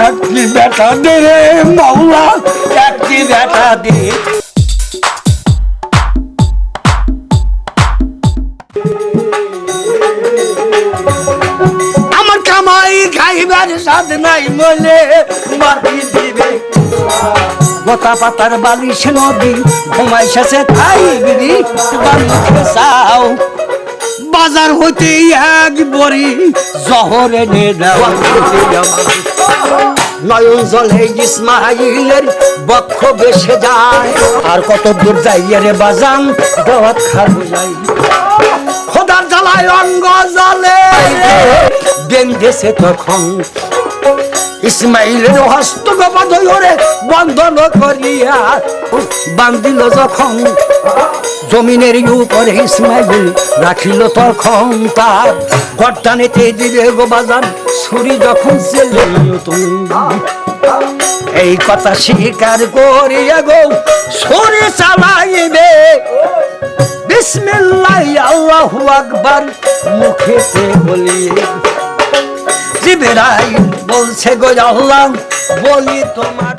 একটি বেটা দে রে মাওলা, একটি বেটা দে। আমার কামাই খাইবার সাথ নাই মলে মাটি দিবে। গোটা পাতার বালিশ নদী ঘুমাই শেষে খাই বিড়ি বালিশে চাও। বাজার হইতে এক বড়ি জহর এনে দেওয়া। নয়ন জলে ইসমাইলের বক্ষ বেসে যায়। আর কত দূর যাইয়ে রে বাজান দাওয়াত খাবো যাই। খোদার জ্বালায় অঙ্গ জলে বেঁধেছে তখন। ইসমাইলের হস্ত ধরে বন্ধন করিয়া বান্ধিল যখন। জমিনের উপরে ইসমাইল রাখিল তখন তার। গর্দানেতে দিলে গো বাজান ছুরি যখন ছেলে তুমি। এই কথা স্বীকার করিয়া গো ছুরি চালাইবে। বিসমিল্লাহ আল্লাহু আকবার মুখেতে বলিয়ে। জিবরাইল বলছে গো আল্লাহ বলি তোমার